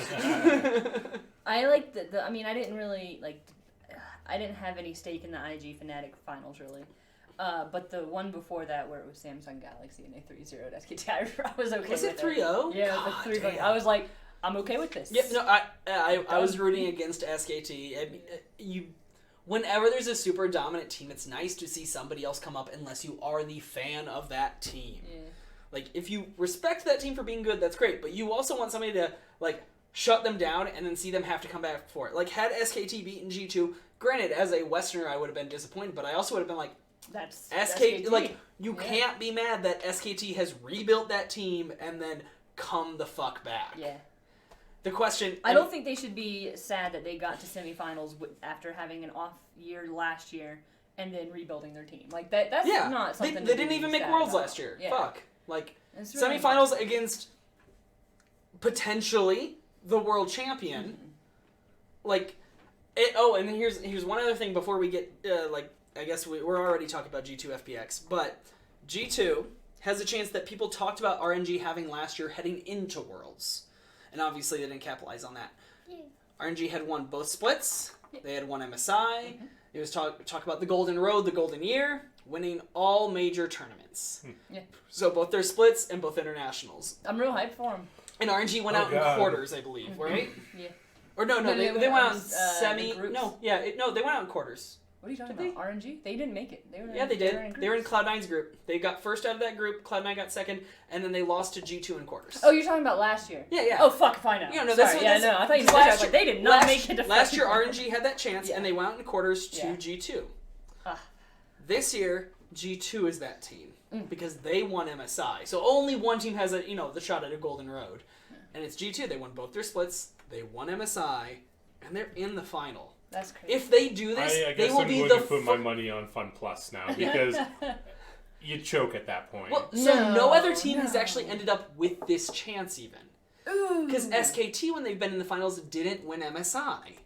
I like I mean, I didn't really, I didn't have any stake in the IG Fnatic finals, really. But the one before that where it was Samsung Galaxy and they 3-0'd SKT, I was okay with it. Was it 3-0? Yeah, it was like 3-0. I was like, I'm okay with this. Yeah, no, I was rooting against SKT. Whenever there's a super dominant team, it's nice to see somebody else come up unless you are the fan of that team. Yeah. Like, if you respect that team for being good, that's great. But you also want somebody to, like, shut them down and then see them have to come back for it. Like, had SKT beaten G2, granted, as a Westerner, I would have been disappointed, but I also would have been like, that's SKT. Like, you can't be mad that SKT has rebuilt that team and then come the fuck back. Yeah. The question... I don't think they should be sad that they got to semifinals after having an off year last year and then rebuilding their team. Like, that's not something they didn't even make Worlds last year. Yeah. Fuck. Like, really semifinals against potentially the world champion. Mm-hmm. Like, and here's one other thing before we get, I guess we're already talking about G2 FPX, but G2 has a chance that people talked about RNG having last year heading into Worlds. And obviously they didn't capitalize on that. Yeah. RNG had won both splits. Yeah. They had won MSI. Mm-hmm. It was talk about the Golden Road, the Golden Year, winning all major tournaments. Yeah. So both their splits and both internationals. I'm real hyped for them. And RNG went out in quarters, I believe, right? Yeah. Or no, they went out in semi... they went out in quarters. What are you talking about? RNG? They didn't make it. They did. They were in Cloud9's group. They got first out of that group. Cloud9 got second, and then they lost to G2 in quarters. Oh, you're talking about last year? Yeah. Oh, fuck, if I know. Yeah, no, sorry. No, I thought you said that. I was like, they did not make it to last year, RNG had that chance, and they went out in quarters to G2. This year, G2 is that team, because they won MSI. So only one team has the shot at a Golden Road. And it's G2. They won both their splits. They won MSI, and they're in the final. That's crazy. If they do this, they will be I'm going to put my money on Fun Plus now because you choke at that point. Well, so no other team has actually ended up with this chance even. Because SKT, when they've been in the finals, didn't win MSI.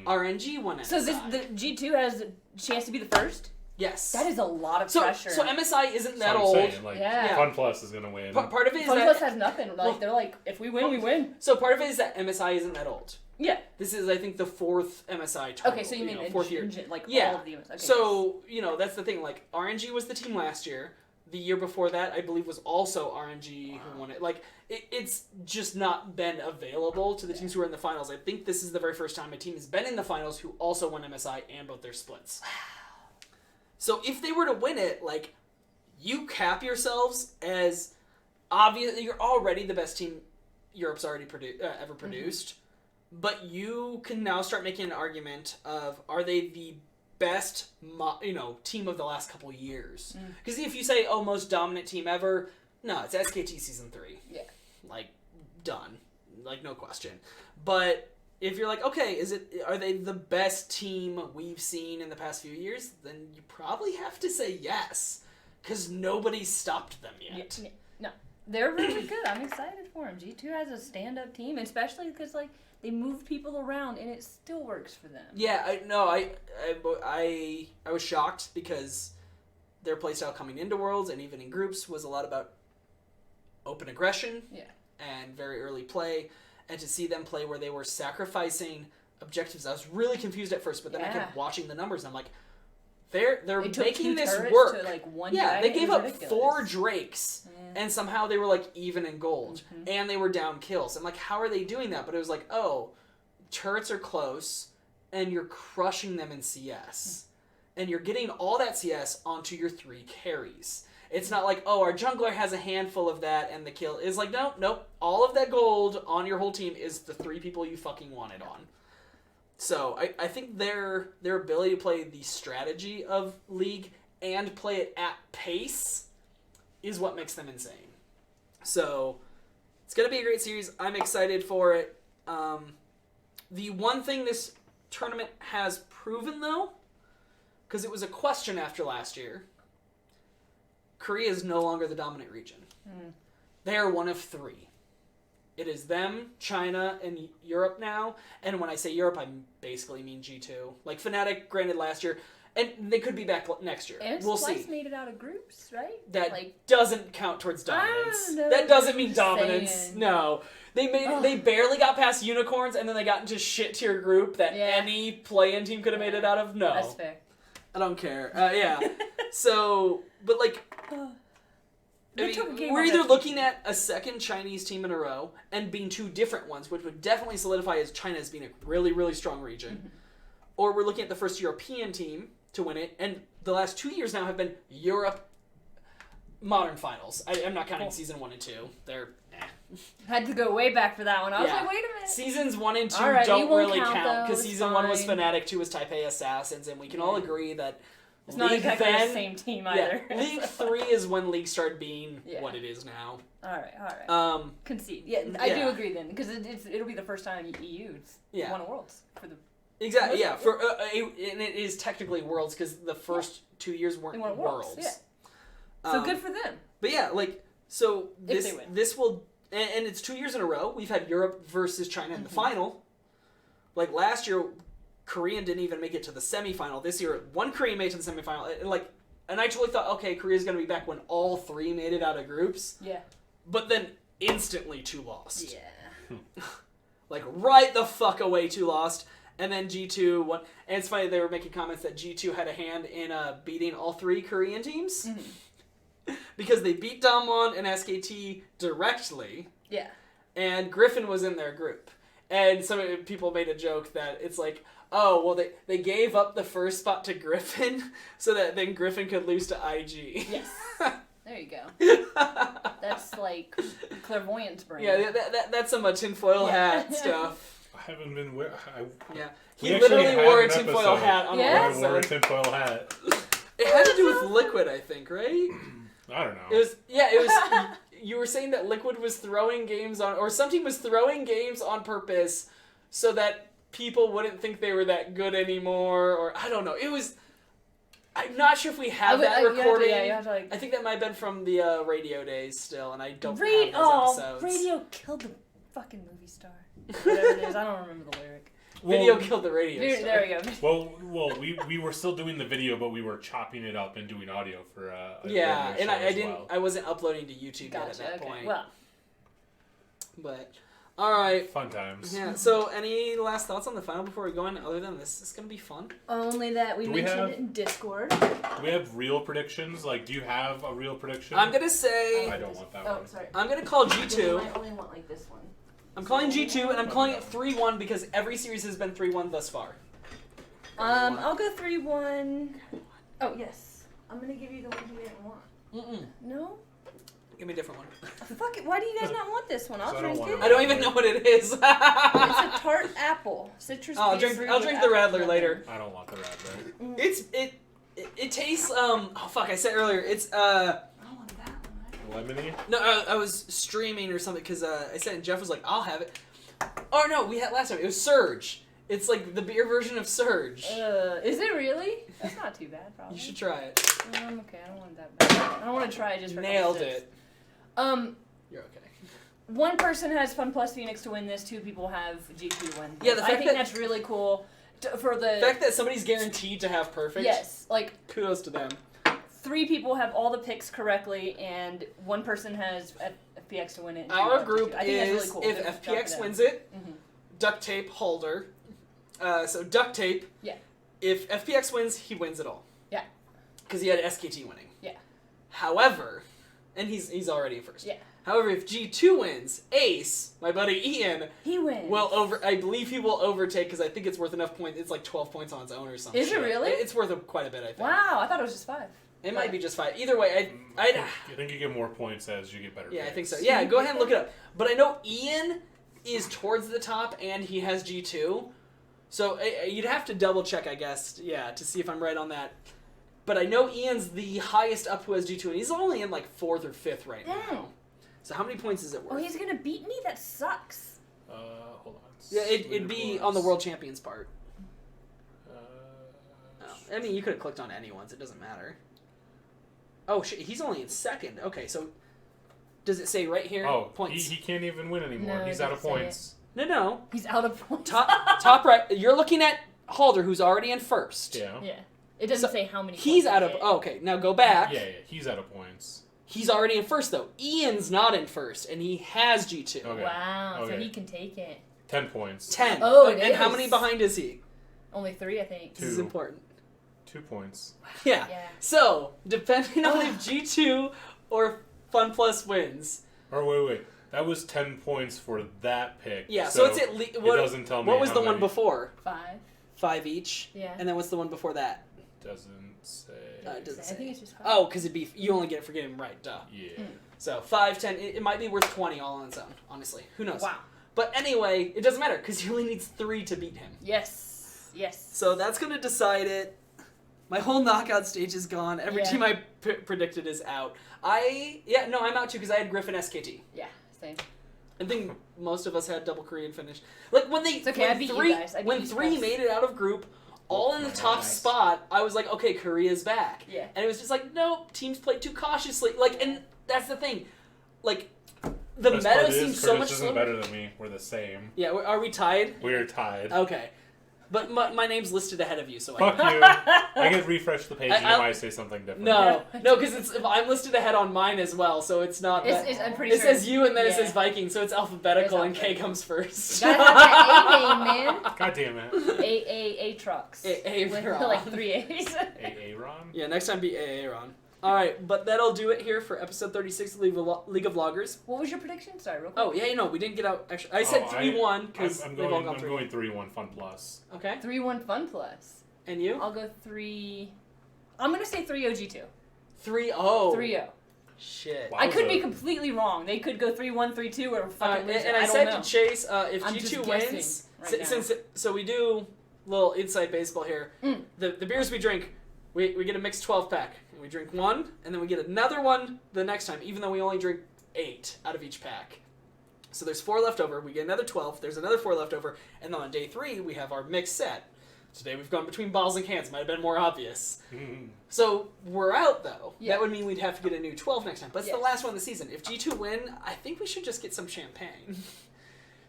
RNG won MSI. So the G2 has a chance to be the first? Yes. That is a lot of pressure. So MSI isn't that old. Saying, Fun Plus is going to win. Part of it is Fun Plus has nothing. They're like, if we win, we win. So part of it is that MSI isn't that old. Yeah. This is, I think, the fourth MSI tournament. Okay, so you mean fourth year. All of the MSI. Okay, so, that's the thing. Like, RNG was the team last year. The year before that, I believe, was also RNG who won it. Like, it's just not been available to the teams who are in the finals. I think this is the very first time a team has been in the finals who also won MSI and both their splits. Wow. So if they were to win it, like, you cap yourselves as obviously you're already the best team Europe's already ever produced, but you can now start making an argument of, are they the best, team of the last couple years? Because if you say, most dominant team ever, no, it's SKT Season 3. Yeah. Like, done. Like, no question. But if you're like, okay, are they the best team we've seen in the past few years? Then you probably have to say yes, because nobody's stopped them yet. Yeah. No, they're really good. I'm excited for them. G2 has a stand-up team, especially because, like, they move people around, and it still works for them. Yeah, I was shocked because their playstyle coming into Worlds and even in groups was a lot about open aggression and very early play, and to see them play where they were sacrificing objectives, I was really confused at first, but then I kept watching the numbers, and I'm like, they're making this work. To, like, one they gave up ridiculous. 4 Drakes, and somehow they were, like, even in gold, and they were down kills. I'm like, how are they doing that? But it was like, turrets are close, and you're crushing them in CS. And you're getting all that CS onto your 3 carries. It's not like, our jungler has a handful of that, and the kill is like, nope. All of that gold on your whole team is the 3 people you fucking wanted on. So I think their ability to play the strategy of League and play it at pace is what makes them insane. So it's going to be a great series. I'm excited for it. The one thing this tournament has proven, though, because it was a question after last year, Korea is no longer the dominant region. They are one of 3. It is them, China, and Europe now. And when I say Europe, I basically mean G2. Like, Fnatic, granted, last year. And they could be back next year. And we'll Splice see. Made it out of groups, right? That doesn't count towards dominance. That doesn't mean dominance. Saying. No. They barely got past Unicorns, and then they got into shit tier group that any play-in team could have made it out of. No. That's fair. I don't care. So, but like... we're either looking at a second Chinese team in a row and being 2 different ones, which would definitely solidify as China as being a really, really strong region, or we're looking at the first European team to win it, and the last 2 years now have been Europe Modern Finals. I'm not counting Season 1 and 2. They're Had to go way back for that one. I was like, wait a minute. Seasons 1 and 2 right, don't really count, because Season 1 was fine. Fnatic, 2 was Taipei Assassins, and we can all agree that it's not exactly the same team either. Yeah, League 3 is when League started being what it is now. All right. Concede. Yeah, I do agree then, because it'll be the first time EU's won a Worlds for the. Exactly. Yeah. For and it is technically Worlds because the first 2 years weren't Worlds. Yeah. So good for them. But yeah, like so this will and it's 2 years in a row we've had Europe versus China in the final. Like last year. Korean didn't even make it to the semifinal. This year, 1 Korean made it to the semifinal. And I totally thought, okay, Korea's going to be back when all 3 made it out of groups. Yeah. But then instantly 2 lost. Yeah. Like right the fuck away 2 lost. And then G2 won. And it's funny, they were making comments that G2 had a hand in beating all 3 Korean teams. Because they beat Damwon and SKT directly. Yeah. And Griffin was in their group. And some people made a joke that it's like, they gave up the first spot to Griffin so that then Griffin could lose to IG. Yes. There you go. That's like clairvoyance brain. Yeah, that's some tinfoil hat stuff. I haven't been wearing... He literally wore a tinfoil hat on the I wore a tinfoil hat. It had to do with Liquid, I think, right? I don't know. It was... You were saying that Liquid was throwing games on... Or some team was throwing games on purpose so that people wouldn't think they were that good anymore, or I don't know. It was... I'm not sure if we have that recording. You have to, like... I think that might have been from the radio days still, and I don't have those episodes. Radio killed the fucking movie star. Whatever it is, I don't remember the lyric. Video killed the radio star. There we go. Well, we were still doing the video, but we were chopping it up and doing audio for a and I didn't. I wasn't uploading to YouTube yet at that point. Well, but All right. Fun times. Yeah. So, any last thoughts on the final before we go in? Other than this is gonna be fun. Only that we mentioned it in Discord. Do we have real predictions? Like, do you have a real prediction? I'm gonna say. I don't want that Oh, one. sorry. I'm gonna call I G2. only want like this one. I'm calling G2, and I'm calling it 3-1 because every series has been 3-1 thus far. I'll go 3-1. Oh yes. I'm gonna give you the one you didn't want. No. Give me a different one. Fuck it. Why do you guys not want this one? I'll I don't drink want it. I don't even know what it is. It's a tart apple. Citrus. I'll drink the Radler later. I don't want the Radler. It tastes oh fuck, I said earlier it's I want that one. Lemony? no I was streaming or something because I said and Jeff was like I'll have it. Oh no, we had last time. It was Surge. It's like the beer version of Surge. Is it really? That's not too bad, probably. You should try it. Okay, I don't want that bad. I don't want to try it just for Nailed sips. it. You're okay. One person has Fun Plus Phoenix to win this. 2 people have G2 win. Yeah, the I fact think that- that's really cool. For the fact that somebody's guaranteed to have perfect. yes, like Kudos to them. 3 people have all the picks correctly, and 1 person has FPX to win it. and 2 Our have group G2. I think that's is really cool. if Good job for FPX them. wins it, Mhm. duct tape holder. So duct tape. Yeah. If FPX wins, he wins it all. Yeah. Because he had SKT winning. Yeah. However, and he's already in first. Yeah. However, if G2 wins, Ace, my buddy Ian, He wins. I believe he will overtake because I think it's worth enough points. It's like 12 points on its own or something. Is it really? It's worth quite a bit, I think. Wow, I thought it was just 5. It might be just 5. Either way, I think you get more points as you get better yeah, I picks. think so. Yeah, go ahead and look it up. But I know Ian is towards the top and he has G2. So you'd have to double check, I guess, yeah, to see if I'm right on that. But I know Ian's the highest up who has G2, and he's only in like 4th or 5th right now. So how many points is it worth? Oh, he's gonna beat me? That sucks. Hold on. Yeah, it'd be on the World Champions part. I mean, you could have clicked on anyone's. It doesn't matter. Oh, shit. He's only in 2nd. Okay, so does it say right here? Oh, points. he can't even win anymore. No, He's it out of doesn't say points. No. He's out of points. Top right. You're looking at Halder, who's already in 1st. Yeah. Yeah. It doesn't say how many He's points out he of... hit. Oh, okay, now go back. Yeah, he's out of points. He's already in 1st, though. Ian's not in 1st, and he has G2. Okay. Wow, so Okay. he can take it. 10 points. 10. Oh, it And how is. many behind is he? Only 3, I think. This is 2. important. 2 points. Yeah. Yeah. So, depending on if G2 or Fun Plus wins. Or wait. That was 10 points for that pick. Yeah, so it's at least... It doesn't tell me What was how the one many. before? 5. 5 each? Yeah. And then what's the one before that? Doesn't say. It doesn't I say. think it's just 5. Oh, because you only get it for getting them right, duh. Yeah. So 5, 10, it might be worth 20 all on its own, honestly. Who knows? Wow. But anyway, it doesn't matter, because he only needs 3 to beat him. Yes. So that's going to decide it. My whole knockout stage is gone. Every Yeah. team I predicted is out. I'm out too, because I had Griffin SKT. Yeah, same. I think most of us had double Korean finish. Like when It's okay, I beat you guys. I beat when you 3 twice. made it out of group, all in the top Nice. spot, I was like, okay, Korea's back. Yeah. And it was just like, nope, teams played too cautiously. Like, and that's the thing. Like, the Best meta part is, seems so Kurtis much isn't slower. better than me. We're the same. Yeah, are we tied? We're tied. Okay. But my name's listed ahead of you, so Fuck I... you. I get refresh the page and I- it might say something different. No, because I'm listed ahead on mine as well, so it's not that... I'm pretty It sure. says you and then it Yeah. says Viking, so it's alphabetical It's and K alphabetical. comes first. Gotta have that A name, man. God damn it. A trucks. A With Ron. like 3 A's. Aaron? Yeah, next time be Aaron. Alright, but that'll do it here for episode 36 of League of Vloggers. What was your prediction? Sorry, real quick. Oh, yeah, we didn't get out... Actually, I said 3-1, because I'm they've all going, gone I'm 3-1. going 3-1 Fun Plus. Okay, 3-1 Fun Plus. and you? I'll go 3. I'm gonna say 3-0 G2. 3-0. 3-0. Shit. Wow. I could Wowza. be completely wrong. They could go 3-1, 3-2, or fucking lose. And I don't said know. to Chase, if I'm G2 just wins, guessing right now. so we do little inside baseball here. Mm. The beers we drink, we get a mixed 12-pack. And we drink one, and then we get another one the next time, even though we only drink 8 out of each pack. So there's 4 left over. We get another 12. There's another 4 left over. And then on day 3, we have our mixed set. Today we've gone between bottles and cans. Might have been more obvious. So we're out, though. Yeah. That would mean we'd have to get a new 12 next time. But it's Yes. the last one of the season. If G2 win, I think we should just get some champagne. okay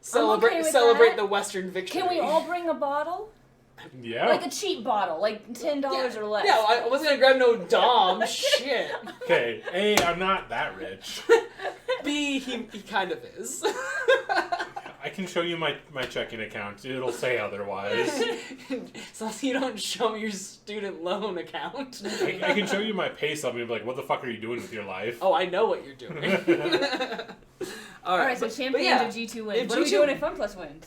Celebrate with that. The Western victory. Can we all bring a bottle? Yeah. Like a cheap bottle, like $10 or less. Yeah, I wasn't going to grab no Dom. Shit. Okay. A, I'm not that rich. B, he kind of is. I can show you my checking account. It'll say otherwise. So you don't show me your student loan account. I can show you my pay stub and be like, what the fuck are you doing with your life? Oh, I know what you're doing. Alright, so Champion's yeah, a G2 win. if What are we G2 doing if FunPlus wins?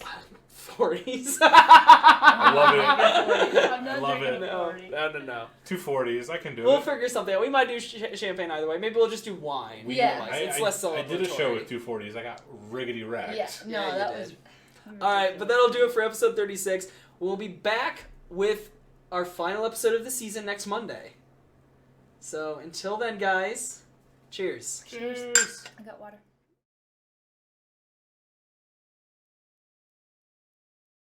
40s. I love it. I'm not I love drinking it. a 40. No. 240s. I can do We'll it. figure something out. We might do champagne either way. Maybe we'll just do wine. Yeah. It's less I did a show celebratory. with 240s. I got riggedy wrecked. Yeah, no, Yeah, you that did. was... Alright, but that'll do it for episode 36. We'll be back with our final episode of the season next Monday. So until then, guys, cheers. Cheers. I got water.